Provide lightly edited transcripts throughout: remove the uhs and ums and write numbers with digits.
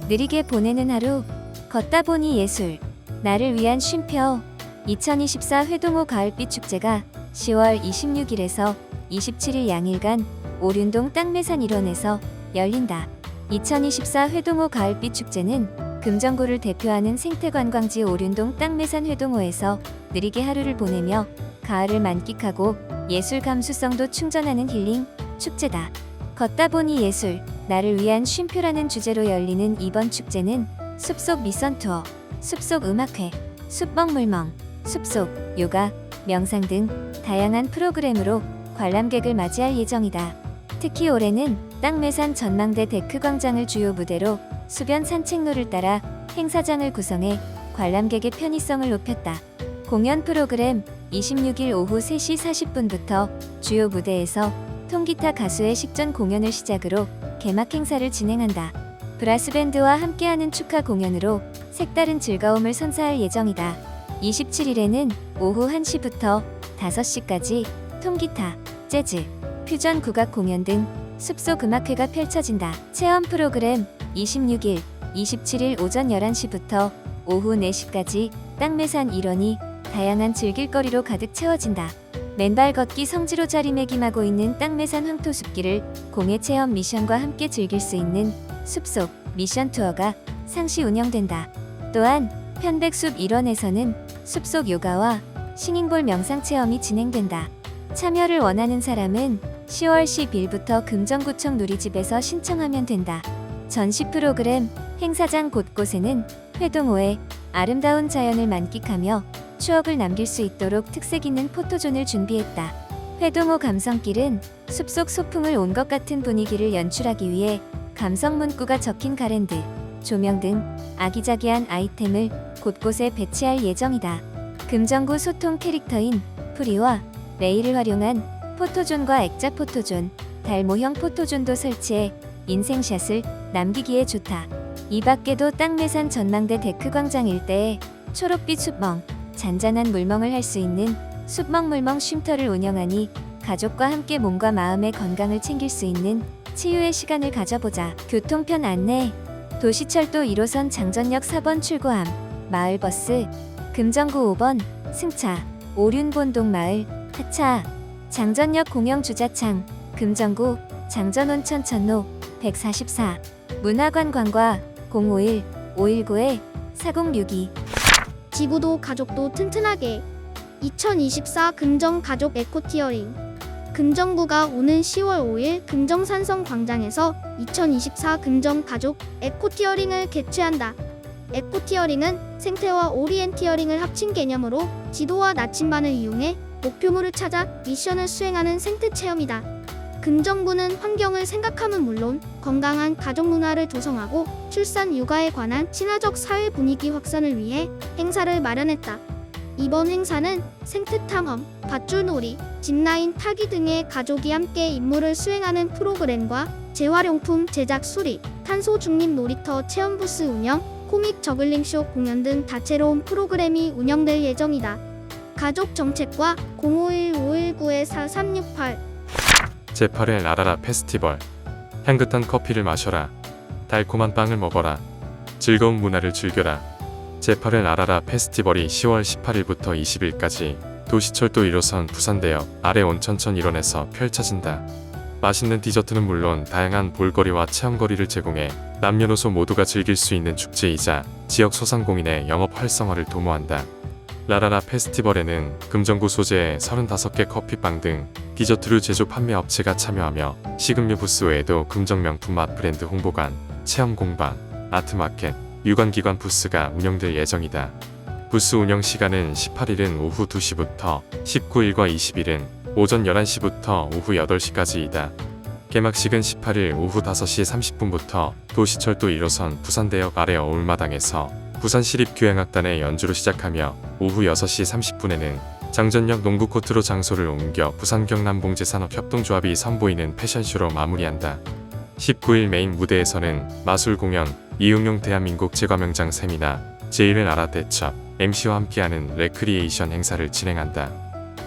느리게 보내는 하루, 걷다 보니 예술, 나를 위한 쉼표. 2024 회동호 가을빛 축제가 10월 26일에서 27일 양일간 오륜동 땅매산 일원에서 열린다. 2024 회동호 가을빛 축제는 금정구를 대표하는 생태관광지 오륜동 땅매산 회동호에서 느리게 하루를 보내며 가을을 만끽하고 예술 감수성도 충전하는 힐링 축제다. 걷다 보니 예술, 나를 위한 쉼표라는 주제로 열리는 이번 축제는 숲속 미션 투어, 숲속 음악회, 숲먹물멍, 숲속 요가, 명상 등 다양한 프로그램으로 관람객을 맞이할 예정이다. 특히 올해는 땅매산 전망대 데크 광장을 주요 무대로 수변 산책로를 따라 행사장을 구성해 관람객의 편의성을 높였다. 공연 프로그램 26일 오후 3시 40분부터 주요 무대에서 통기타 가수의 식전 공연을 시작으로 개막 행사를 진행한다. 브라스밴드와 함께하는 축하 공연으로 색다른 즐거움을 선사할 예정이다. 27일에는 오후 1시부터 5시까지 통기타, 재즈, 퓨전 국악 공연 등 숲속 음악회가 펼쳐진다. 체험 프로그램 26일, 27일 오전 11시부터 오후 4시까지 땅매산 일원이 다양한 즐길거리로 가득 채워진다. 맨발 걷기 성지로 자리매김하고 있는 땅매산 황토숲길을 공예 체험 미션과 함께 즐길 수 있는 숲속 미션 투어가 상시 운영된다. 또한 편백숲 일원에서는 숲속 요가와 싱잉볼 명상 체험이 진행된다. 참여를 원하는 사람은 10월 10일부터 금정구청 누리집에서 신청하면 된다. 전시 프로그램 행사장 곳곳에는 회동호의 아름다운 자연을 만끽하며 추억을 남길 수 있도록 특색 있는 포토존을 준비했다. 회동호 감성길은 숲속 소풍을 온 것 같은 분위기를 연출하기 위해 감성 문구가 적힌 가랜드, 조명 등 아기자기한 아이템을 곳곳에 배치할 예정이다. 금정구 소통 캐릭터인 프리와 레이를 활용한 포토존과 액자 포토존, 달 모형 포토존도 설치해 인생샷을 남기기에 좋다. 이 밖에도 땅매산 전망대 데크 광장 일대에 초록빛 숲멍, 잔잔한 물멍을 할 수 있는 숲먹물멍 쉼터를 운영하니 가족과 함께 몸과 마음의 건강을 챙길 수 있는 치유의 시간을 가져보자. 교통편 안내. 도시철도 1호선 장전역 4번 출구함, 마을버스, 금정구 5번, 승차, 오륜본동 마을, 하차, 장전역 공영주차창, 금정구, 장전온천 천로, 144, 문화관 관과 051-519-4062. 지구도 가족도 튼튼하게 2024 금정 가족 에코티어링. 금정구가 오는 10월 5일 금정산성 광장에서 2024 금정 가족 에코티어링을 개최한다. 에코티어링은 생태와 오리엔티어링을 합친 개념으로 지도와 나침반을 이용해 목표물을 찾아 미션을 수행하는 생태 체험이다. 금정구는 환경을 생각함은 물론 건강한 가족 문화를 조성하고 출산 육아에 관한 친화적 사회 분위기 확산을 위해 행사를 마련했다. 이번 행사는 생태 탐험, 밧줄놀이, 짚라인 타기 등의 가족이 함께 임무를 수행하는 프로그램과 재활용품 제작 수리, 탄소 중립 놀이터 체험 부스 운영, 코믹 저글링쇼 공연 등 다채로운 프로그램이 운영될 예정이다. 가족 정책과 051-519-4368. 제8회 라라라 페스티벌. 향긋한 커피를 마셔라. 달콤한 빵을 먹어라. 즐거운 문화를 즐겨라. 제8회 라라라 페스티벌이 10월 18일부터 20일까지 도시철도 1호선 부산대역 아래 온천천 일원에서 펼쳐진다. 맛있는 디저트는 물론 다양한 볼거리와 체험거리를 제공해 남녀노소 모두가 즐길 수 있는 축제이자 지역 소상공인의 영업 활성화를 도모한다. 라라라 페스티벌에는 금정구 소재의 35개 커피빵 등 디저트류 제조 판매 업체가 참여하며 식음료 부스 외에도 금정 명품 맛 브랜드 홍보관, 체험 공방, 아트마켓, 유관기관 부스가 운영될 예정이다. 부스 운영 시간은 18일은 오후 2시부터 19일과 20일은 오전 11시부터 오후 8시까지이다. 개막식은 18일 오후 5시 30분부터 도시철도 1호선 부산대역 아래 어울마당에서 부산시립교향악단의 연주로 시작하며 오후 6시 30분에는 장전역 농구코트로 장소를 옮겨 부산경남봉제산업협동조합이 선보이는 패션쇼로 마무리한다. 19일 메인 무대에서는 마술 공연, 이응용 대한민국 제과명장 세미나, 제1회 나라 대첩, MC와 함께하는 레크리에이션 행사를 진행한다.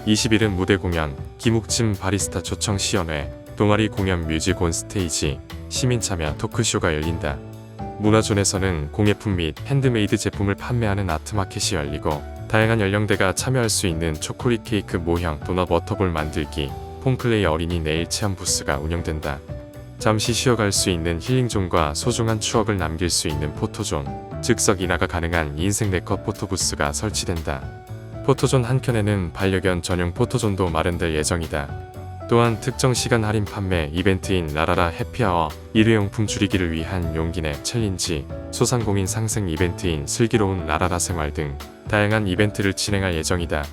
20일은 무대 공연, 김욱침 바리스타 초청 시연회, 동아리 공연 뮤직 온 스테이지, 시민 참여 토크쇼가 열린다. 문화존에서는 공예품 및 핸드메이드 제품을 판매하는 아트마켓이 열리고 다양한 연령대가 참여할 수 있는 초콜릿 케이크 모형, 도넛, 워터볼 만들기, 폼플레이 어린이 네일 체험 부스가 운영된다. 잠시 쉬어갈 수 있는 힐링존과 소중한 추억을 남길 수 있는 포토존, 즉석 인화가 가능한 인생 네컷 포토부스가 설치된다. 포토존 한켠에는 반려견 전용 포토존도 마련될 예정이다. 또한 특정 시간 할인 판매 이벤트인 라라라 해피아워, 일회용품 줄이기를 위한 용기내 챌린지, 소상공인 상생 이벤트인 슬기로운 라라라 생활 등 다양한 이벤트를 진행할 예정이다.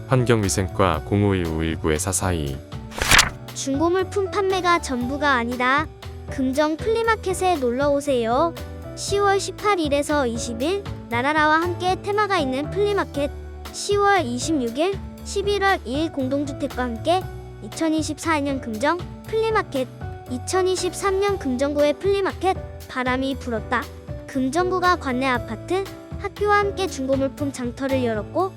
환경위생과 051519-4422 중고물품 판매가 전부가 아니다. 금정 플리마켓에 놀러오세요. 10월 18일에서 20일 라라라와 함께 테마가 있는 플리마켓, 10월 26일, 11월 2일 공동주택과 함께 2024년 금정 플리마켓, 2023년 금정구의 플리마켓. 바람이 불었다. 금정구가 관내 아파트, 학교와 함께 중고물품 장터를 열었고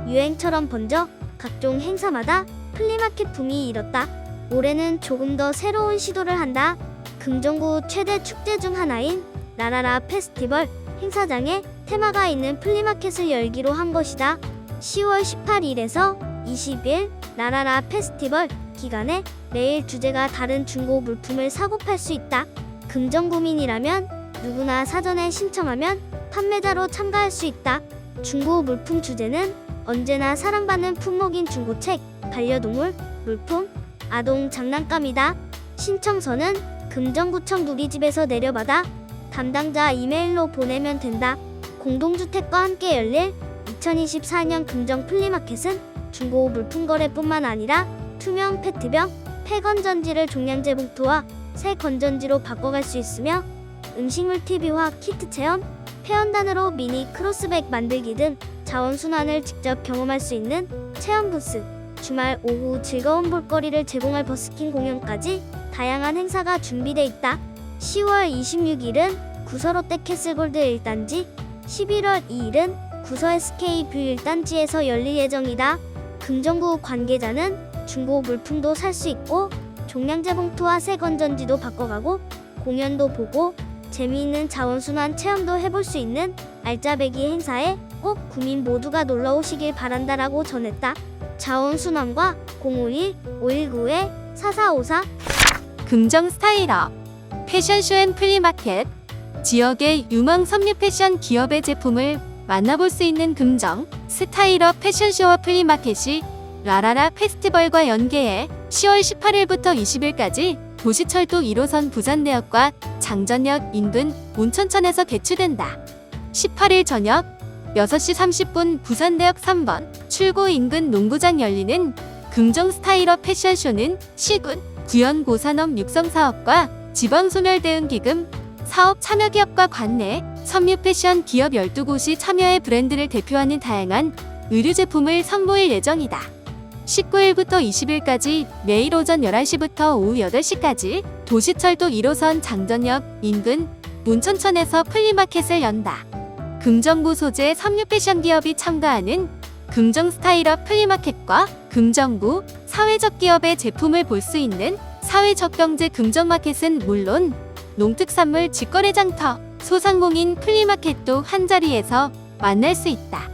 유행처럼 번져 각종 행사마다 플리마켓 붐이 일었다. 올해는 조금 더 새로운 시도를 한다. 금정구 최대 축제 중 하나인 라라라 페스티벌 행사장에 테마가 있는 플리마켓을 열기로 한 것이다. 10월 18일에서 20일 라라라 페스티벌 기간에 매일 주제가 다른 중고 물품을 사고 팔 수 있다. 금정구민이라면 누구나 사전에 신청하면 판매자로 참가할 수 있다. 중고 물품 주제는 언제나 사랑받는 품목인 중고책, 반려동물, 물품, 아동 장난감이다. 신청서는 금정구청 누리집에서 내려받아 담당자 이메일로 보내면 된다. 공동주택과 함께 열릴 2024년 금정 플리마켓은 중고 물품 거래뿐만 아니라 투명 페트병, 폐건전지를 종량제 봉투와 새 건전지로 바꿔갈 수 있으며 음식물 TV와 키트 체험, 회원단으로 미니 크로스백 만들기 등 자원순환을 직접 경험할 수 있는 체험 부스, 주말 오후 즐거운 볼거리를 제공할 버스킹 공연까지 다양한 행사가 준비돼 있다. 10월 26일은 구서 롯데캐슬골드 1단지, 11월 2일은 구서 SK뷰 1단지에서 열릴 예정이다. 금정구 관계자는 중고 물품도 살 수 있고 종량제 봉투와 새 건전지도 바꿔가고 공연도 보고 재미있는 자원순환 체험도 해볼 수 있는 알짜배기 행사에 꼭 구민 모두가 놀러오시길 바란다라고 전했다. 자원순환과 051-519-4454 금정 스타일업 패션쇼 앤 플리마켓, 지역의 유망 섬유 패션 기업의 제품을 만나볼 수 있는 금정 스타일업 패션쇼와 플리마켓이 라라라 페스티벌과 연계해 10월 18일부터 20일까지 도시철도 1호선 부산대역과 장전역 인근 온천천에서 개최된다. 18일 저녁 6시 30분 부산대역 3번 출구 인근 농구장 열리는 금정 스타일업 패션쇼는 시군, 구현 고산업 육성사업과 지방소멸대응기금 사업 참여기업과 관내 섬유 패션 기업 12곳이 참여해 브랜드를 대표하는 다양한 의류 제품을 선보일 예정이다. 19일부터 20일까지 매일 오전 11시부터 오후 8시까지 도시철도 1호선 장전역 인근 온천천에서 플리마켓을 연다. 금정구 소재 섬유 패션 기업이 참가하는 금정 스타일업 플리마켓과 금정구 사회적 기업의 제품을 볼 수 있는 사회적 경제 금정마켓은 물론 농특산물 직거래 장터, 소상공인 플리마켓도 한자리에서 만날 수 있다.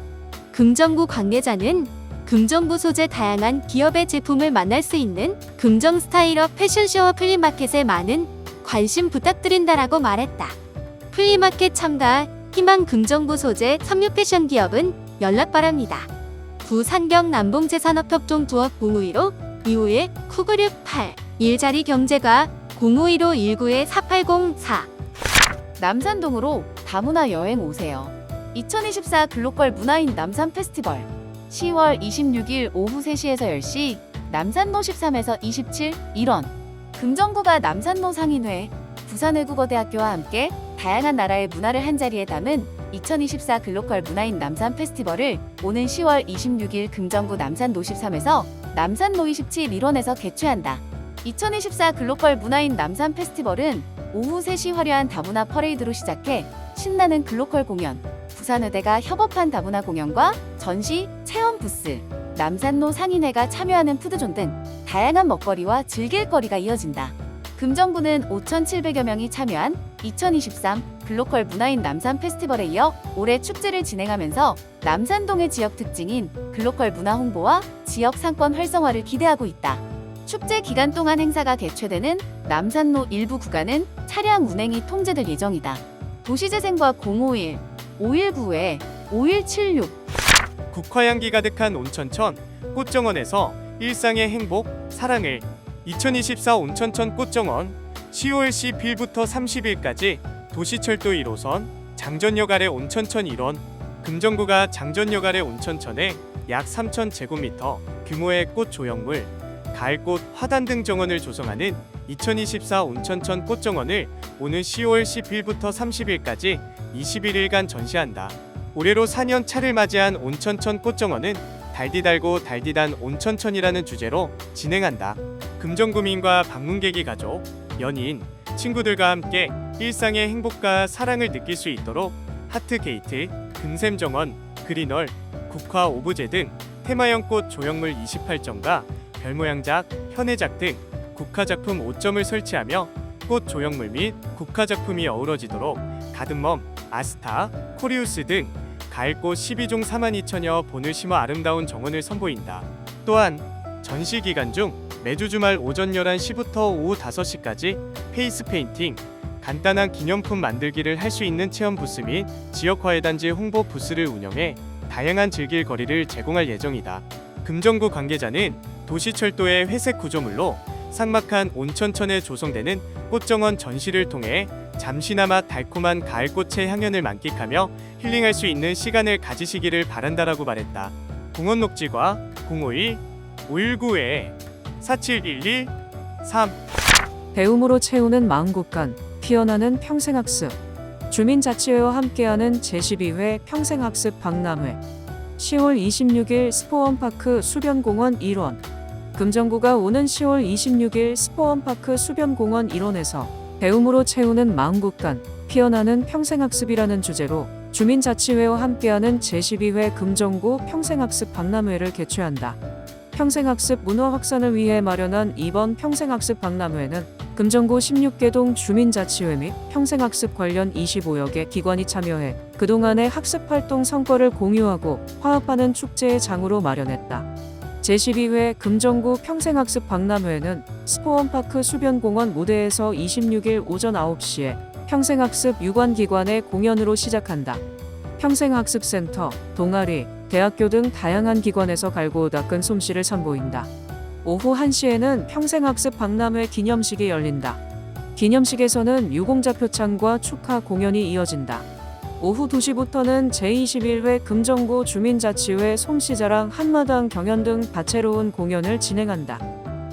금정구 관계자는 금정구 소재 다양한 기업의 제품을 만날 수 있는 금정 스타일업 패션쇼와 플리마켓에 많은 관심 부탁드린다라고 말했다. 플리마켓 참가 희망 금정구 소재 섬유 패션 기업은 연락 바랍니다. 부산경 남봉재산업협동 부업 051-251-9968 일자리 경제가 0515-19-4804 남산동으로 다문화 여행 오세요. 2024 글로벌 문화인 남산 페스티벌 10월 26일 오후 3시에서 10시 남산로 13에서 27 일원 금정구가 남산로 상인회 부산외국어대학교와 함께 다양한 나라의 문화를 한자리에 담은 2024 글로컬 문화인 남산 페스티벌을 오는 10월 26일 금정구 남산로 13에서 남산로 27 일원에서 개최한다. 2024 글로컬 문화인 남산 페스티벌은 오후 3시 화려한 다문화 퍼레이드로 시작해 신나는 글로컬 공연, 부산의대가 협업한 다문화 공연과 전시, 체험 부스, 남산로 상인회가 참여하는 푸드존 등 다양한 먹거리와 즐길거리가 이어진다. 금정구는 5,700여 명이 참여한 2023 글로컬 문화인 남산 페스티벌에 이어 올해 축제를 진행하면서 남산동의 지역 특징인 글로컬 문화 홍보와 지역 상권 활성화를 기대하고 있다. 축제 기간 동안 행사가 개최되는 남산로 일부 구간은 차량 운행이 통제될 예정이다. 도시재생과 051, 519에 5176 국화향기 가득한 온천천 꽃정원에서 일상의 행복, 사랑을 2024 온천천 꽃정원 10월 10일부터 30일까지 도시철도 1호선 장전역 아래 온천천 일원 금정구가 장전역 아래 온천천에 약 3,000제곱미터 규모의 꽃 조형물, 가을꽃, 화단 등 정원을 조성하는 2024 온천천 꽃정원을 오는 10월 10일부터 30일까지 21일간 전시한다. 올해로 4년 차를 맞이한 온천천 꽃정원은 달디달고 달디단 온천천이라는 주제로 진행한다. 금정구민과 방문객이 가족, 연인, 친구들과 함께 일상의 행복과 사랑을 느낄 수 있도록 하트게이트, 금샘정원, 그린월, 국화 오브제 등 테마형 꽃 조형물 28점과 별모양작, 현해작 등 국화작품 5점을 설치하며 꽃 조형물 및 국화작품이 어우러지도록 가든멈, 아스타, 코리우스 등 가을꽃 12종 42,000여 본을 심어 아름다운 정원을 선보인다. 또한 전시 기간 중 매주 주말 오전 11시부터 오후 5시까지 페이스 페인팅, 간단한 기념품 만들기를 할 수 있는 체험 부스 및 지역화해단지 홍보 부스를 운영해 다양한 즐길 거리를 제공할 예정이다. 금정구 관계자는 도시철도의 회색 구조물로 삭막한 온천천에 조성되는 꽃정원 전시를 통해 잠시나마 달콤한 가을꽃의 향연을 만끽하며 힐링할 수 있는 시간을 가지시기를 바란다라고 말했다. 공원 녹지과 051-519에 4711 3 배움으로 채우는 마음국간, 피어나는 평생학습. 주민자치회와 함께하는 제12회 평생학습 박람회. 10월 26일 스포원파크 수변공원 일원. 금정구가 오는 10월 26일 스포원파크 수변공원 일원에서 배움으로 채우는 마음국간, 피어나는 평생학습이라는 주제로 주민자치회와 함께하는 제12회 금정구 평생학습 박람회를 개최한다. 평생학습 문화 확산을 위해 마련한 이번 평생학습 박람회는 금정구 16개동 주민자치회 및 평생학습 관련 25여 개 기관이 참여해 그동안의 학습활동 성과를 공유하고 화합하는 축제의 장으로 마련했다. 제12회 금정구 평생학습 박람회는 스포원파크 수변공원 무대에서 26일 오전 9시에 평생학습 유관기관의 공연으로 시작한다. 평생학습센터, 동아리, 대학교 등 다양한 기관에서 갈고 닦은 솜씨를 선보인다. 오후 1시에는 평생학습 박람회 기념식이 열린다. 기념식에서는 유공자 표창과 축하 공연이 이어진다. 오후 2시부터는 제21회 금정구 주민자치회 솜씨자랑 한마당 경연 등 다채로운 공연을 진행한다.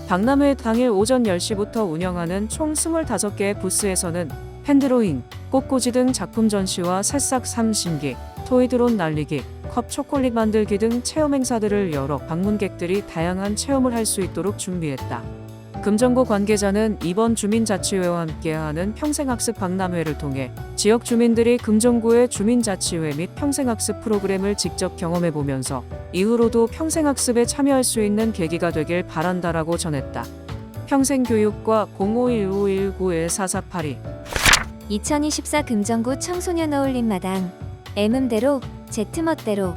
박람회 당일 오전 10시부터 운영하는 총 25개의 부스에서는 핸드로잉, 꽃꽂이 등 작품 전시와 새싹 삼신기, 토이드론 날리기, 컵 초콜릿 만들기 등 체험 행사들을 열어 방문객들이 다양한 체험을 할 수 있도록 준비했다. 금정구 관계자는 이번 주민자치회와 함께하는 평생학습 박람회를 통해 지역 주민들이 금정구의 주민자치회 및 평생학습 프로그램을 직접 경험해보면서 이후로도 평생학습에 참여할 수 있는 계기가 되길 바란다라고 전했다. 평생교육과 051-519-4482 2024 금정구 청소년 어울림 마당 M음대로 Z멋대로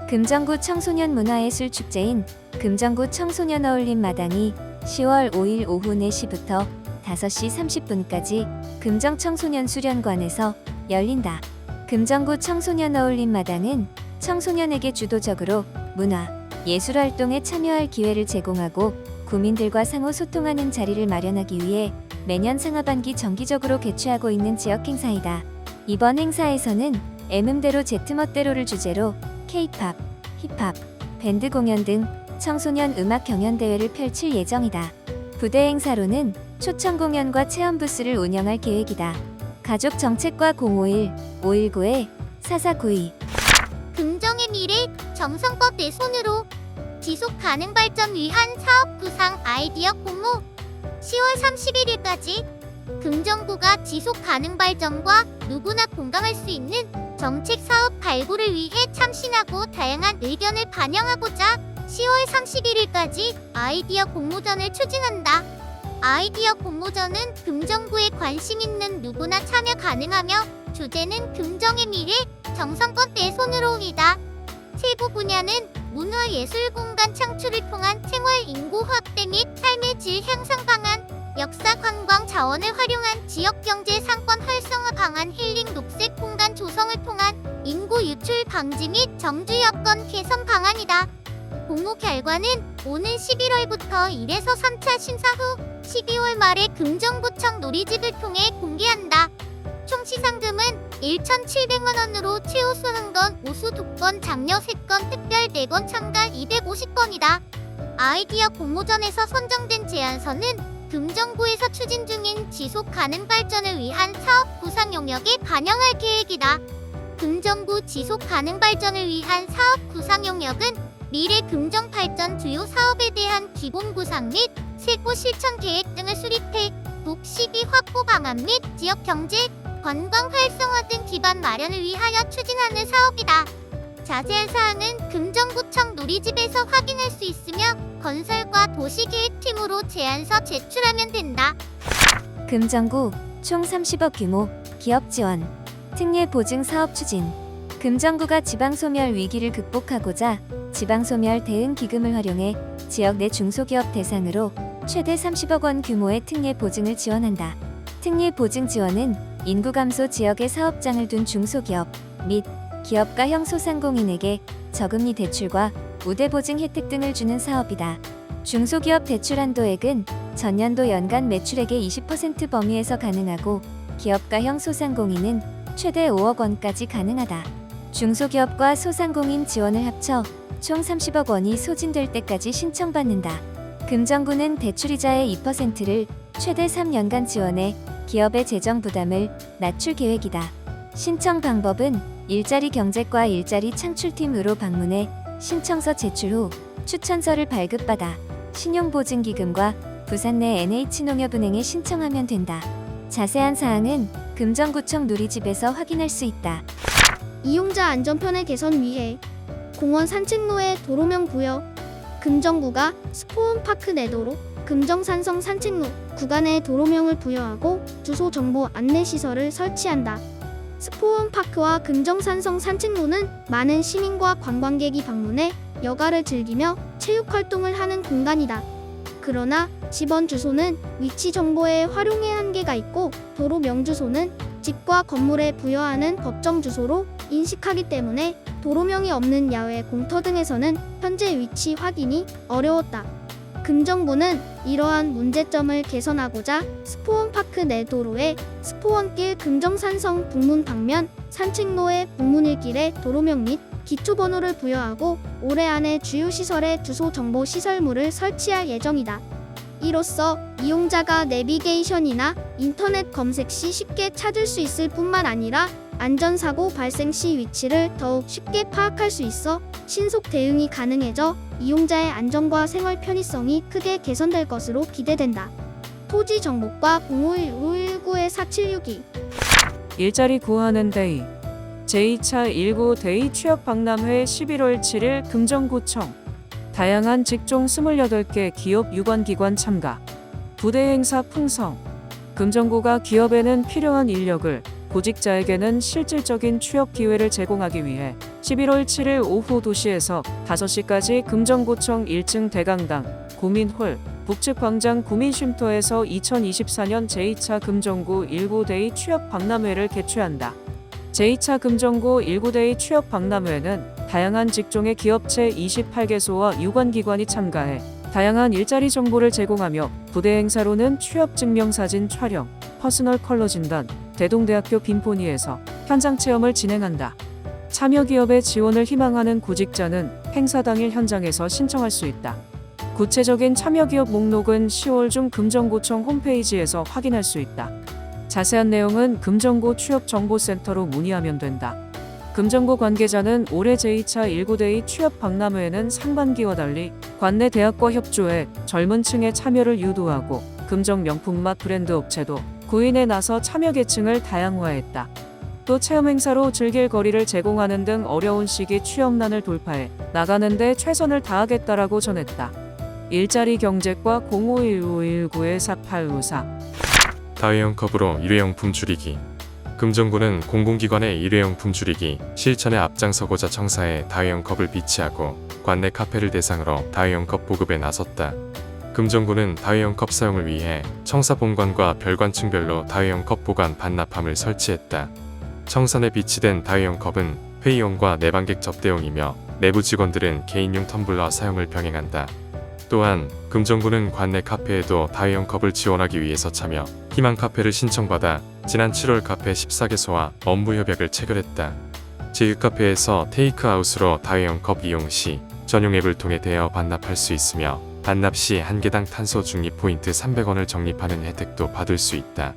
금정구 청소년 문화예술 축제인 금정구 청소년 어울림 마당이 10월 5일 오후 4시부터 5시 30분까지 금정 청소년 수련관에서 열린다. 금정구 청소년 어울림 마당은 청소년에게 주도적으로 문화, 예술 활동에 참여할 기회를 제공하고 구민들과 상호 소통하는 자리를 마련하기 위해 매년 상하반기 정기적으로 개최하고 있는 지역 행사이다. 이번 행사에서는 M음대로 Z멋대로를 주제로 K-팝, 힙합, 밴드 공연 등 청소년 음악 경연 대회를 펼칠 예정이다. 부대 행사로는 초청 공연과 체험 부스를 운영할 계획이다. 가족 정책과 051-519-4492 금정의 미래 정성껏 내 손으로 지속 가능 발전 위한 사업 구상 아이디어 공모 10월 31일까지 금정구가 지속 가능 발전과 누구나 공감할 수 있는 정책 사업 발굴을 위해 참신하고 다양한 의견을 반영하고자 10월 31일까지 아이디어 공모전을 추진한다. 아이디어 공모전은 금정구에 관심 있는 누구나 참여 가능하며 주제는 금정의 미래, 정성껏 내 손으로이다. 세부 분야는 문화예술 공간 창출을 통한 생활 인구 확대 및 삶의 질 향상 방안, 역사 관광 자원을 활용한 지역 경제 상권 활성화 방안, 힐링 녹색 공간 조성을 통한 인구 유출 방지 및 정주 여건 개선 방안이다. 공모 결과는 오는 11월부터 1에서 3차 심사 후 12월 말에 금정구청 누리집을 통해 공개한다. 총 시상금은 1,700만 원으로 최우수 1건, 우수 2건, 장려 3건, 특별 4건, 참가 250건이다. 아이디어 공모전에서 선정된 제안서는 금정구에서 추진 중인 지속 가능 발전을 위한 사업 구상 용역에 반영할 계획이다. 금정구 지속 가능 발전을 위한 사업 구상 용역은 미래 금정 발전 주요 사업에 대한 기본 구상 및 세부 실천 계획 등을 수립해 북 시비 확보 방안 및 지역 경제, 관광 활성화 등 기반 마련을 위하여 추진하는 사업이다. 자세한 사항은 금정구청 누리집에서 확인할 수 있으며 건설과 도시계획팀으로 제안서 제출하면 된다. 금정구 총 30억 규모 기업 지원 특례 보증 사업 추진. 금정구가 지방소멸 위기를 극복하고자 지방소멸 대응 기금을 활용해 지역 내 중소기업 대상으로 최대 30억 원 규모의 특례 보증을 지원한다. 특례 보증 지원은 인구 감소 지역에 사업장을 둔 중소기업 및 기업가형 소상공인에게 저금리 대출과 우대 보증 혜택 등을 주는 사업이다. 중소기업 대출 한도액은 전년도 연간 매출액의 20% 범위에서 가능하고 기업가형 소상공인은 최대 5억 원까지 가능하다. 중소기업과 소상공인 지원을 합쳐 총 30억 원이 소진될 때까지 신청받는다. 금정구는 대출이자의 2%를 최대 3년간 지원해 기업의 재정 부담을 낮출 계획이다. 신청 방법은 일자리 경제과 일자리 창출팀으로 방문해 신청서 제출 후 추천서를 발급받아 신용보증기금과 부산 내 NH농협은행에 신청하면 된다. 자세한 사항은 금정구청 누리집에서 확인할 수 있다. 이용자 안전편의 개선 위해 공원 산책로에 도로명 부여. 금정구가 스포원파크 내도로 금정산성 산책로 구간에 도로명을 부여하고 주소 정보 안내 시설을 설치한다. 스포원파크와 금정산성 산책로는 많은 시민과 관광객이 방문해 여가를 즐기며 체육활동을 하는 공간이다. 그러나 집원 주소는 위치 정보에 활용의 한계가 있고 도로 명주소는 집과 건물에 부여하는 법정 주소로 인식하기 때문에 도로명이 없는 야외 공터 등에서는 현재 위치 확인이 어려웠다. 금정구는 이러한 문제점을 개선하고자 스포원파크 내 도로에 스포원길 금정산성 북문 방면 산책로의 북문일길에 도로명 및 기초번호를 부여하고 올해 안에 주요 시설에 주소 정보 시설물을 설치할 예정이다. 이로써 이용자가 내비게이션이나 인터넷 검색 시 쉽게 찾을 수 있을 뿐만 아니라 안전사고 발생 시 위치를 더욱 쉽게 파악할 수 있어 신속 대응이 가능해져 이용자의 안전과 생활 편의성이 크게 개선될 것으로 기대된다. 토지 정보과 051-519-4762 일자리 구하는 데이 제2차 19 데이 취업 박람회 11월 7일 금정구청 다양한 직종 28개 기업 유관기관 참가 부대 행사 풍성 금정구가 기업에는 필요한 인력을 구직자에게는 실질적인 취업 기회를 제공하기 위해 11월 7일 오후 2시에서 5시까지 금정구청 1층 대강당 구민홀 북측 광장 구민쉼터에서 2024년 제2차 금정구 19데이 취업 박람회를 개최한다. 제2차 금정구 19데이 취업 박람회는 다양한 직종의 기업체 28개소와 유관기관이 참가해 다양한 일자리 정보를 제공하며 부대 행사로는 취업증명사진 촬영, 퍼스널 컬러 진단, 대동대학교 빈포니에서 현장 체험을 진행한다. 참여 기업의 지원을 희망하는 구직자는 행사 당일 현장에서 신청할 수 있다. 구체적인 참여 기업 목록은 10월 중 금정구청 홈페이지에서 확인할 수 있다. 자세한 내용은 금정구 취업정보센터로 문의하면 된다. 금정구 관계자는 올해 제2차 19데이 취업 박람회에는 상반기와 달리 관내 대학과 협조해 젊은 층의 참여를 유도하고 금정 명품맛 브랜드 업체도 구인에 나서 참여 계층을 다양화했다. 또 체험 행사로 즐길 거리를 제공하는 등 어려운 시기 취업난을 돌파해 나가는 데 최선을 다하겠다라고 전했다. 일자리 경제과 051519-4854. 다회용컵으로 일회용품 줄이기. 금정구는 공공기관의 일회용품 줄이기 실천에 앞장서고자 청사에 다회용컵을 비치하고 관내 카페를 대상으로 다회용컵 보급에 나섰다. 금정구는 다회용컵 사용을 위해 청사 본관과 별관층별로 다회용컵 보관 반납함을 설치했다. 청사 내 비치된 다회용컵은 회의용과 내방객 접대용이며 내부 직원들은 개인용 텀블러 사용을 병행한다. 또한 금정구는 관내 카페에도 다회용컵을 지원하기 위해서 참여 희망 카페를 신청받아 지난 7월 카페 14개소와 업무 협약을 체결했다. 제휴카페에서 테이크아웃으로 다회용컵 이용 시 전용 앱을 통해 대여 반납할 수 있으며 반납 시 한 개당 탄소 중립 포인트 300원을 적립하는 혜택도 받을 수 있다.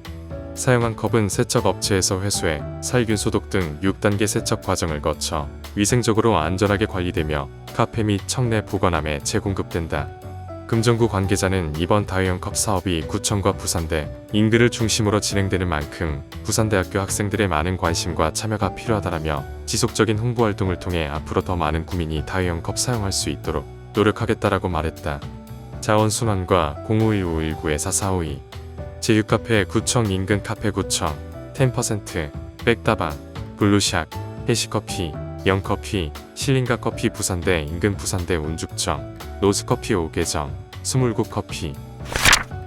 사용한 컵은 세척 업체에서 회수해 살균 소독 등 6단계 세척 과정을 거쳐 위생적으로 안전하게 관리되며 카페 및 청내 보관함에 재공급된다. 금정구 관계자는 이번 다회용컵 사업이 구청과 부산대, 인근을 중심으로 진행되는 만큼 부산대학교 학생들의 많은 관심과 참여가 필요하다라며 지속적인 홍보 활동을 통해 앞으로 더 많은 구민이 다회용컵 사용할 수 있도록 노력하겠다라고 말했다. 자원순환과 051519-4452 제휴카페 구청 인근 카페 구청 10% 백다방 블루샥 해시커피 영커피 실링가 커피 부산대 인근 부산대 운죽점 노스커피 5개점 스물국커피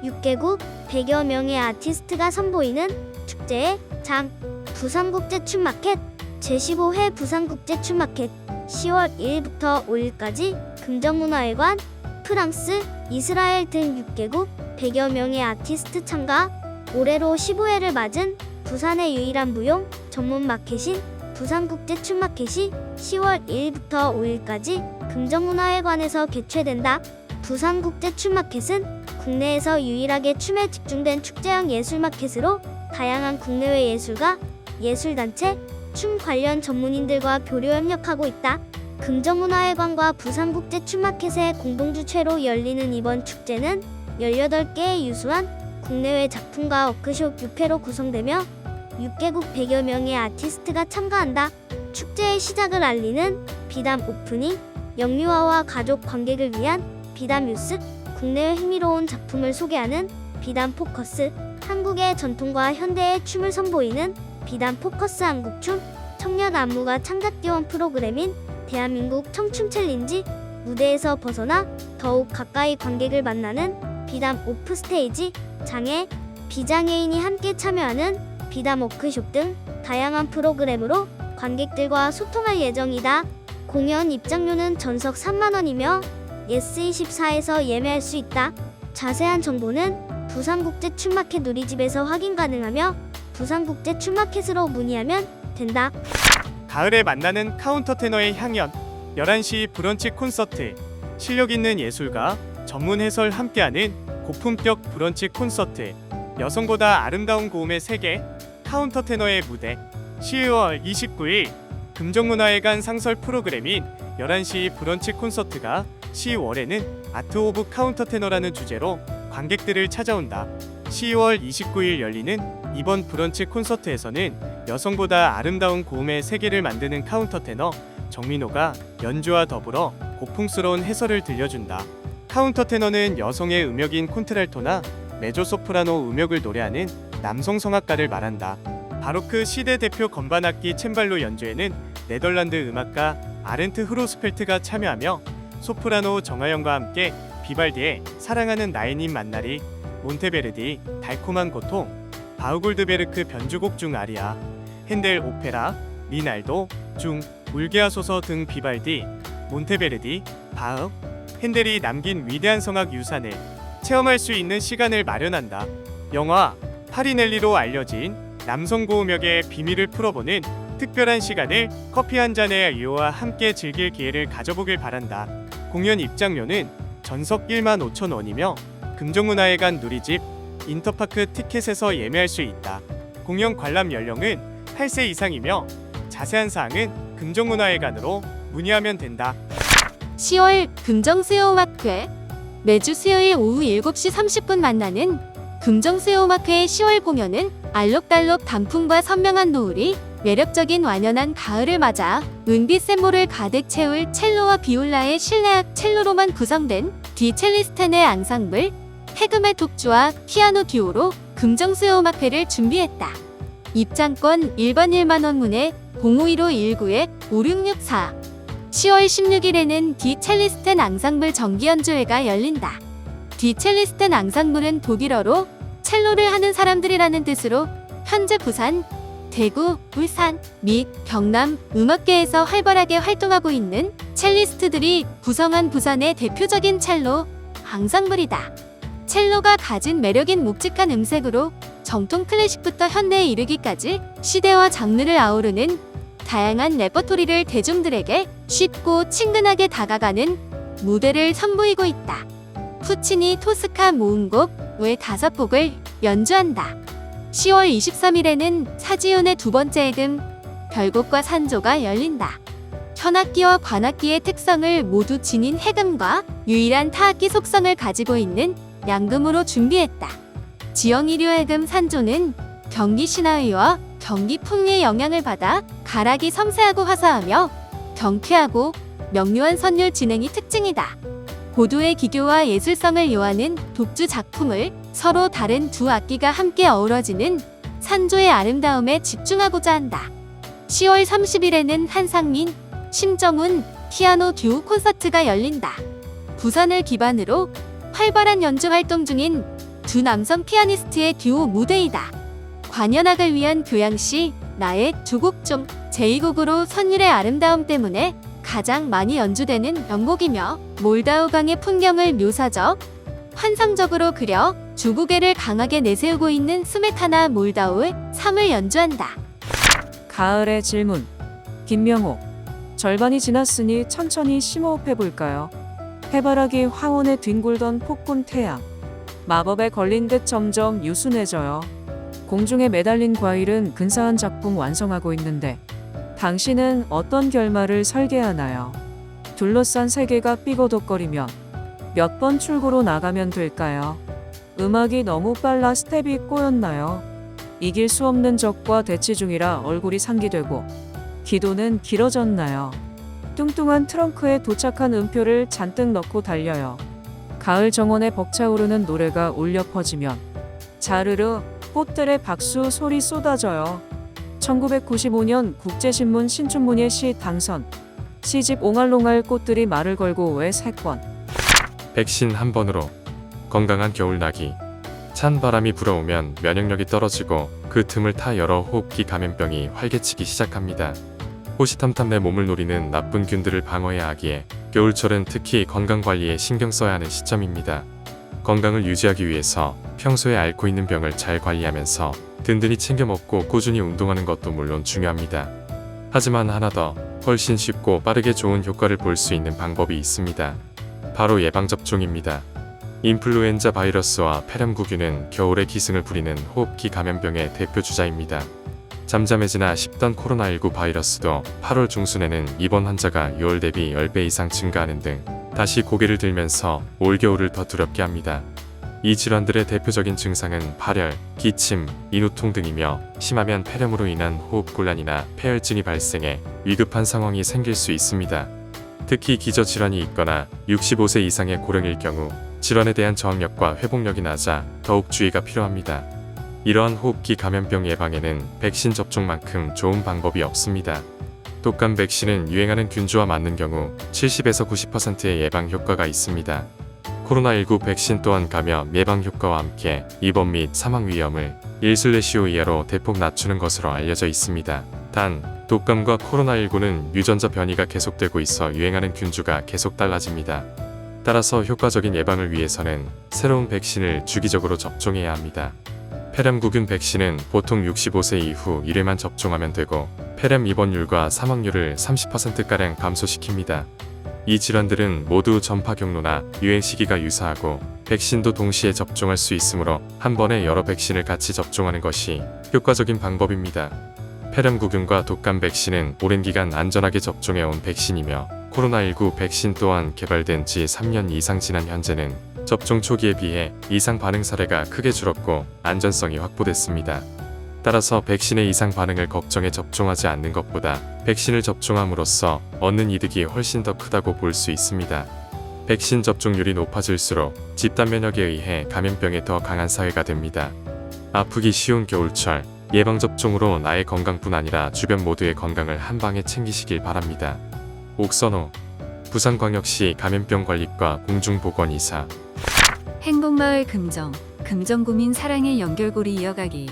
6개국 100여 명의 아티스트가 선보이는 축제의 장 부산국제춤마켓 제15회 부산국제춤마켓 10월 1일부터 5일까지 금정문화회관 프랑스, 이스라엘 등 6개국 100여 명의 아티스트 참가 올해로 15회를 맞은 부산의 유일한 무용 전문 마켓인 부산국제춤마켓이 10월 1일부터 5일까지 금정문화회관에서 개최된다. 부산국제춤마켓은 국내에서 유일하게 춤에 집중된 축제형 예술마켓으로 다양한 국내외 예술가, 예술단체, 춤 관련 전문인들과 교류 협력하고 있다. 금정문화회관과 부산국제춤마켓의 공동주최로 열리는 이번 축제는 18개의 유수한 국내외 작품과 워크숍 6회로 구성되며 6개국 100여 명의 아티스트가 참가한다. 축제의 시작을 알리는 비담 오프닝, 영유아와 가족 관객을 위한 비담 뉴스, 국내외 흥미로운 작품을 소개하는 비담 포커스, 한국의 전통과 현대의 춤을 선보이는 비담 포커스 한국춤, 청년 안무가 창작 지원 프로그램인 대한민국 청춤 챌린지, 무대에서 벗어나 더욱 가까이 관객을 만나는 비담 오프 스테이지, 장애, 비장애인이 함께 참여하는 비담 워크숍 등 다양한 프로그램으로 관객들과 소통할 예정이다. 공연 입장료는 전석 3만원이며 예스24에서 예매할 수 있다. 자세한 정보는 부산국제춤마켓 누리집에서 확인 가능하며 부산국제춤마켓으로 문의하면 된다. 가을에 만나는 카운터 테너의 향연 11시 브런치 콘서트 실력 있는 예술가 전문 해설 함께하는 고품격 브런치 콘서트 여성보다 아름다운 고음의 세계 카운터 테너의 무대 10월 29일 금정문화회관 상설 프로그램인 11시 브런치 콘서트가 10월에는 아트 오브 카운터 테너라는 주제로 관객들을 찾아온다. 10월 29일 열리는 이번 브런치 콘서트에서는 여성보다 아름다운 고음의 세계를 만드는 카운터 테너 정민호가 연주와 더불어 고풍스러운 해설을 들려준다. 카운터 테너는 여성의 음역인 콘트랄토나 메조소프라노 음역을 노래하는 남성 성악가를 말한다. 바로크 시대 대표 건반악기 챔발로 연주에는 네덜란드 음악가 아렌트 흐로스펠트가 참여하며 소프라노 정하영과 함께 비발디의 사랑하는 나이님 만나리, 몬테베르디 달콤한 고통, 바우골드베르크 변주곡 중 아리아, 핸델 오페라, 리날도 중 울게하소서 등 비발디, 몬테베르디, 바흐, 핸델이 남긴 위대한 성악 유산을 체험할 수 있는 시간을 마련한다. 영화 파리넬리로 알려진 남성 고음역의 비밀을 풀어보는 특별한 시간을 커피 한 잔의 유와 함께 즐길 기회를 가져보길 바란다. 공연 입장료는 전석 15,000원이며 금정문화회관 누리집 인터파크 티켓에서 예매할 수 있다. 공연 관람 연령은 8세 이상이며 자세한 사항은 금정문화회관으로 문의하면 된다. 10월 금정수요음악회 매주 수요일 오후 7시 30분 만나는 금정수요음악회의 10월 공연은 알록달록 단풍과 선명한 노을이 매력적인 완연한 가을을 맞아 은빛 샘모를 가득 채울 첼로와 비올라의 실내악 첼로로만 구성된 디첼리스텐의 앙상블, 해금의 독주와 피아노 듀오로 금정 수요 음악회를 준비했다. 입장권 1번 1만원 문의 052-119-5664 10월 16일에는 디첼리스텐 앙상블 정기 연주회가 열린다. 디첼리스텐 앙상블은 독일어로 첼로를 하는 사람들이라는 뜻으로 현재 부산, 대구, 울산, 및 경남 음악계에서 활발하게 활동하고 있는 첼리스트들이 구성한 부산의 대표적인 첼로 앙상블이다. 첼로가 가진 매력인 묵직한 음색으로 정통 클래식부터 현대에 이르기까지 시대와 장르를 아우르는 다양한 레퍼토리를 대중들에게 쉽고 친근하게 다가가는 무대를 선보이고 있다. 푸치니 토스카 모음곡 외 5곡을 연주한다. 10월 23일에는 사지훈의 두 번째 해금 별곡과 산조가 열린다. 현악기와 관악기의 특성을 모두 지닌 해금과 유일한 타악기 속성을 가지고 있는 양금으로 준비했다. 지형이류 해금 산조는 경기 신화위와 경기 풍류의 영향을 받아 가락이 섬세하고 화사하며 경쾌하고 명료한 선율 진행이 특징이다. 고도의 기교와 예술성을 요하는 독주 작품을 서로 다른 두 악기가 함께 어우러지는 산조의 아름다움에 집중하고자 한다. 10월 30일에는 한상민, 심정훈 피아노 듀오 콘서트가 열린다. 부산을 기반으로 활발한 연주 활동 중인 두 남성 피아니스트의 듀오 무대이다. 관현악을 위한 교향시 나의 두 곡 중 제2곡으로 선율의 아름다움 때문에 가장 많이 연주되는 명곡이며 몰다우강의 풍경을 묘사적, 환상적으로 그려 주고개를 강하게 내세우고 있는 스메타나 몰다우의 3을 연주한다. 가을의 질문. 김명호. 절반이 지났으니 천천히 심호흡해볼까요? 해바라기 황혼에 뒹굴던 폭군 태양. 마법에 걸린 듯 점점 유순해져요. 공중에 매달린 과일은 근사한 작품 완성하고 있는데 당신은 어떤 결말을 설계하나요? 둘러싼 세계가 삐거덕거리면 몇 번 출구로 나가면 될까요? 음악이 너무 빨라 스텝이 꼬였나요? 이길 수 없는 적과 대치 중이라 얼굴이 상기되고 기도는 길어졌나요? 뚱뚱한 트렁크에 도착한 음표를 잔뜩 넣고 달려요. 가을 정원에 벅차오르는 노래가 울려 퍼지면 자르르 꽃들의 박수 소리 쏟아져요. 1995년 국제신문 신춘문예 시 당선. 시집 옹알옹알 꽃들이 말을 걸고 왜 3권. 백신 한 번으로 건강한 겨울나기. 찬 바람이 불어오면 면역력이 떨어지고 그 틈을 타 여러 호흡기 감염병이 활개치기 시작합니다. 호시탐탐 내 몸을 노리는 나쁜 균들을 방어해야 하기에 겨울철은 특히 건강관리에 신경 써야 하는 시점입니다. 건강을 유지하기 위해서 평소에 앓고 있는 병을 잘 관리하면서 든든히 챙겨 먹고 꾸준히 운동하는 것도 물론 중요합니다. 하지만 하나 더 훨씬 쉽고 빠르게 좋은 효과를 볼 수 있는 방법이 있습니다. 바로 예방접종입니다. 인플루엔자 바이러스와 폐렴구균은 겨울에 기승을 부리는 호흡기 감염병의 대표 주자입니다. 잠잠해지나 싶던 코로나19 바이러스도 8월 중순에는 입원 환자가 6월 대비 10배 이상 증가하는 등 다시 고개를 들면서 올겨울을 더 두렵게 합니다. 이 질환들의 대표적인 증상은 발열, 기침, 인후통 등이며 심하면 폐렴으로 인한 호흡곤란이나 폐혈증이 발생해 위급한 상황이 생길 수 있습니다. 특히 기저질환이 있거나 65세 이상의 고령일 경우 질환에 대한 저항력과 회복력이 낮아 더욱 주의가 필요합니다. 이러한 호흡기 감염병 예방에는 백신 접종만큼 좋은 방법이 없습니다. 독감 백신은 유행하는 균주와 맞는 경우 70에서 90%의 예방 효과가 있습니다. 코로나19 백신 또한 감염 예방 효과와 함께 입원 및 사망 위험을 1/2 이하로 대폭 낮추는 것으로 알려져 있습니다. 단, 독감과 코로나19는 유전자 변이가 계속되고 있어 유행하는 균주가 계속 달라집니다. 따라서 효과적인 예방을 위해서는 새로운 백신을 주기적으로 접종해야 합니다. 폐렴구균 백신은 보통 65세 이후 1회만 접종하면 되고 폐렴 입원율과 사망률을 30%가량 감소시킵니다. 이 질환들은 모두 전파 경로나 유행 시기가 유사하고 백신도 동시에 접종할 수 있으므로 한 번에 여러 백신을 같이 접종하는 것이 효과적인 방법입니다. 폐렴구균과 독감 백신은 오랜 기간 안전하게 접종해온 백신이며 코로나19 백신 또한 개발된 지 3년 이상 지난 현재는 접종 초기에 비해 이상 반응 사례가 크게 줄었고 안전성이 확보됐습니다. 따라서 백신의 이상 반응을 걱정해 접종하지 않는 것보다 백신을 접종함으로써 얻는 이득이 훨씬 더 크다고 볼 수 있습니다. 백신 접종률이 높아질수록 집단 면역에 의해 감염병에 더 강한 사회가 됩니다. 아프기 쉬운 겨울철 예방접종으로 나의 건강뿐 아니라 주변 모두의 건강을 한방에 챙기시길 바랍니다. 옥선호 부산광역시 감염병관리과 공중보건이사. 행복마을 금정, 금정구민 사랑의 연결고리 이어가기.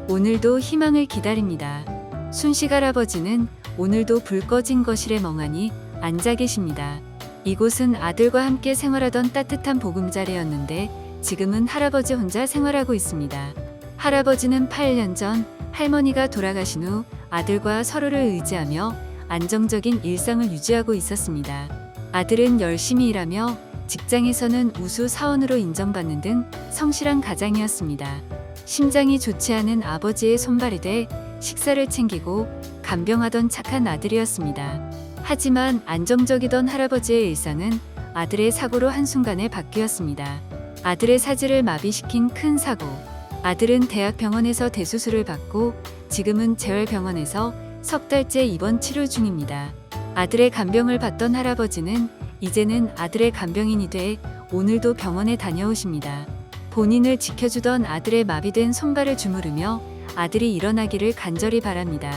오늘도 희망을 기다립니다. 순식 할아버지는 오늘도 불 꺼진 거실에 멍하니 앉아 계십니다. 이곳은 아들과 함께 생활하던 따뜻한 보금자리였는데 지금은 할아버지 혼자 생활하고 있습니다. 할아버지는 8년 전 할머니가 돌아가신 후 아들과 서로를 의지하며 안정적인 일상을 유지하고 있었습니다. 아들은 열심히 일하며 직장에서는 우수 사원으로 인정받는 등 성실한 가장이었습니다. 심장이 좋지 않은 아버지의 손발이 돼 식사를 챙기고 간병하던 착한 아들이었습니다. 하지만 안정적이던 할아버지의 일상은 아들의 사고로 한순간에 바뀌었습니다. 아들의 사지를 마비시킨 큰 사고. 아들은 대학병원에서 대수술을 받고 지금은 재활병원에서 석 달째 입원 치료 중입니다. 아들의 간병을 받던 할아버지는 이제는 아들의 간병인이 돼 오늘도 병원에 다녀오십니다. 본인을 지켜주던 아들의 마비된 손발을 주무르며 아들이 일어나기를 간절히 바랍니다.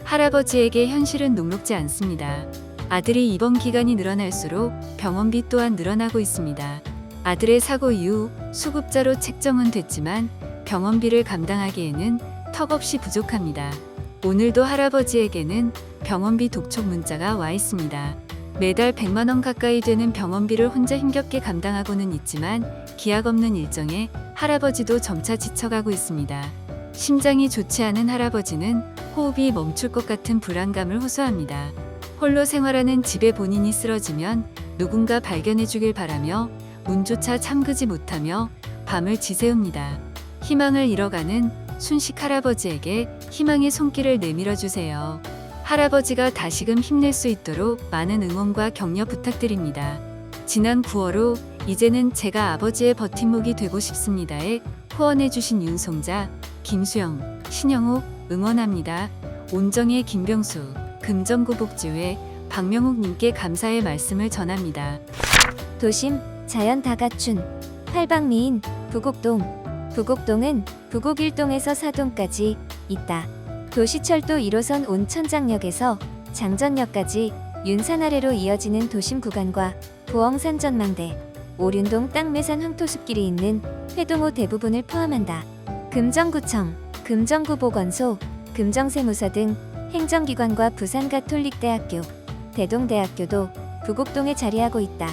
할아버지에게 현실은 녹록지 않습니다. 아들이 입원 기간이 늘어날수록 병원비 또한 늘어나고 있습니다. 아들의 사고 이후 수급자로 책정은 됐지만 병원비를 감당하기에는 턱없이 부족합니다. 오늘도 할아버지에게는 병원비 독촉 문자가 와 있습니다. 매달 100만 원 가까이 되는 병원비를 혼자 힘겹게 감당하고는 있지만 기약 없는 일정에 할아버지도 점차 지쳐가고 있습니다. 심장이 좋지 않은 할아버지는 호흡이 멈출 것 같은 불안감을 호소합니다. 홀로 생활하는 집에 본인이 쓰러지면 누군가 발견해 주길 바라며 문조차 잠그지 못하며 밤을 지새웁니다. 희망을 잃어가는 순식 할아버지에게 희망의 손길을 내밀어 주세요. 할아버지가 다시금 힘낼 수 있도록 많은 응원과 격려 부탁드립니다. 지난 9월 후 이제는 제가 아버지의 버팀목이 되고 싶습니다에 후원해주신 윤송자, 김수영, 신영욱 응원합니다. 온정의 김병수, 금정구 복지회 박명욱님께 감사의 말씀을 전합니다. 도심, 자연 다 갖춘 팔방미인 부곡동. 부곡동은 부곡 1동에서 4동까지 있다. 도시철도 1호선 온천장역에서 장전역까지 윤산 아래로 이어지는 도심 구간과 부엉산 전망대, 오륜동 땅매산 황토숲길이 있는 회동호 대부분을 포함한다. 금정구청, 금정구보건소, 금정세무서 등 행정기관과 부산가톨릭대학교, 대동대학교도 부곡동에 자리하고 있다.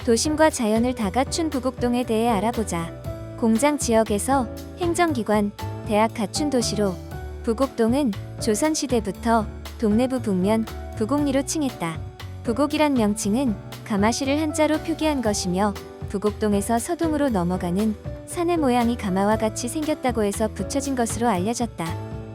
도심과 자연을 다 갖춘 부곡동에 대해 알아보자. 공장 지역에서 행정기관, 대학 갖춘 도시로 부곡동은 조선시대부터 동래부 북면 부곡리로 칭했다. 부곡이란 명칭은 가마시를 한자로 표기한 것이며 부곡동에서 서동으로 넘어가는 산의 모양이 가마와 같이 생겼다고 해서 붙여진 것으로 알려졌다.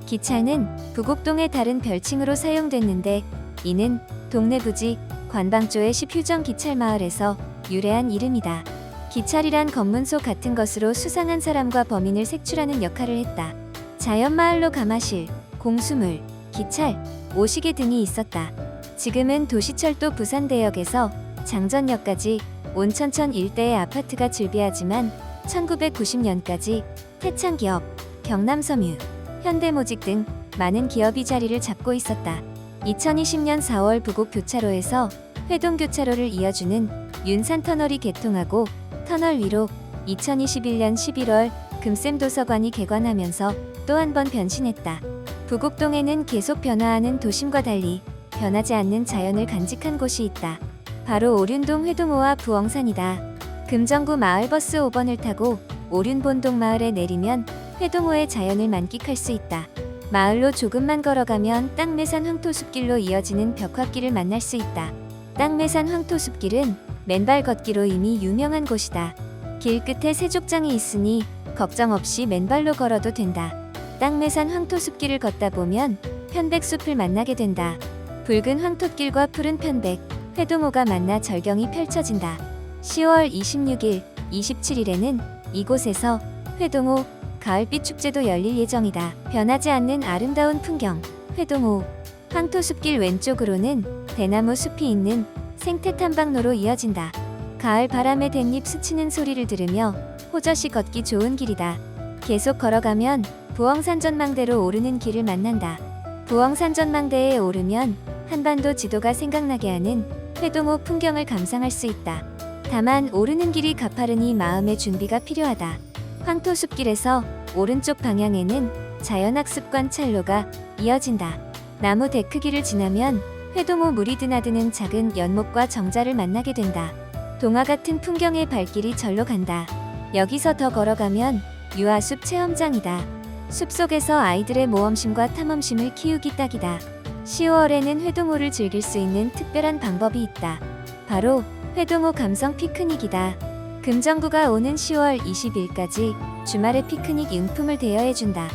기찰은 부곡동의 다른 별칭으로 사용됐는데 이는 동래부지 관방조의 시휴정 기찰마을에서 유래한 이름이다. 기찰이란 검문소 같은 것으로 수상한 사람과 범인을 색출하는 역할을 했다. 자연마을로 가마실, 공수물, 기찰, 오시계 등이 있었다. 지금은 도시철도 부산대역에서 장전역까지 온천천 일대의 아파트가 즐비하지만 1990년까지 태창기업, 경남섬유, 현대모직 등 많은 기업이 자리를 잡고 있었다. 2020년 4월 부곡교차로에서 회동교차로를 이어주는 윤산터널이 개통하고 터널 위로 2021년 11월 금샘도서관이 개관하면서 또 한 번 변신했다. 부곡동에는 계속 변화하는 도심과 달리 변하지 않는 자연을 간직한 곳이 있다. 바로 오륜동 회동호와 부엉산이다. 금정구 마을버스 5번을 타고 오륜본동 마을에 내리면 회동호의 자연을 만끽할 수 있다. 마을로 조금만 걸어가면 땅매산 황토숲길로 이어지는 벽화길을 만날 수 있다. 땅매산 황토숲길은 맨발 걷기로 이미 유명한 곳이다. 길 끝에 세족장이 있으니 걱정 없이 맨발로 걸어도 된다. 땅매산 황토숲길을 걷다 보면 편백숲을 만나게 된다. 붉은 황토길과 푸른 편백, 회동호가 만나 절경이 펼쳐진다. 10월 26일, 27일에는 이곳에서 회동호 가을빛 축제도 열릴 예정이다. 변하지 않는 아름다운 풍경. 회동호 황토숲길 왼쪽으로는 대나무 숲이 있는 생태 탐방로로 이어진다. 가을 바람에 댄잎 스치는 소리를 들으며 호젓이 걷기 좋은 길이다. 계속 걸어가면 부엉산 전망대로 오르는 길을 만난다. 부엉산 전망대에 오르면 한반도 지도가 생각나게 하는 회동호 풍경을 감상할 수 있다. 다만 오르는 길이 가파르니 마음의 준비가 필요하다. 황토숲길에서 오른쪽 방향에는 자연학습관 찰로가 이어진다. 나무 데크길을 지나면 회동호 물이 드나드는 작은 연못과 정자를 만나게 된다. 동화 같은 풍경의 발길이 절로 간다. 여기서 더 걸어가면 유아숲 체험장이다. 숲속에서 아이들의 모험심과 탐험심을 키우기 딱이다. 10월에는 회동호를 즐길 수 있는 특별한 방법이 있다. 바로 회동호 감성 피크닉이다. 금정구가 오는 10월 20일까지 주말에 피크닉 용품을 대여해준다.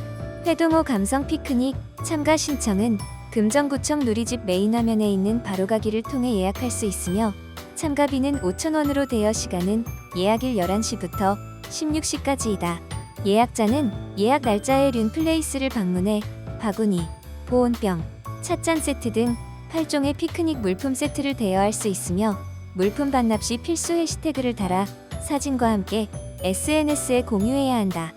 회동호 감성 피크닉 참가 신청은 금정구청 누리집 메인 화면에 있는 바로가기를 통해 예약할 수 있으며 참가비는 5,000원으로 대여 시간은 예약일 11시부터 16시까지이다. 예약자는 예약 날짜에 륜플레이스를 방문해 바구니, 보온병, 찻잔 세트 등 8종의 피크닉 물품 세트를 대여할 수 있으며 물품 반납 시 필수 해시태그를 달아 사진과 함께 SNS에 공유해야 한다.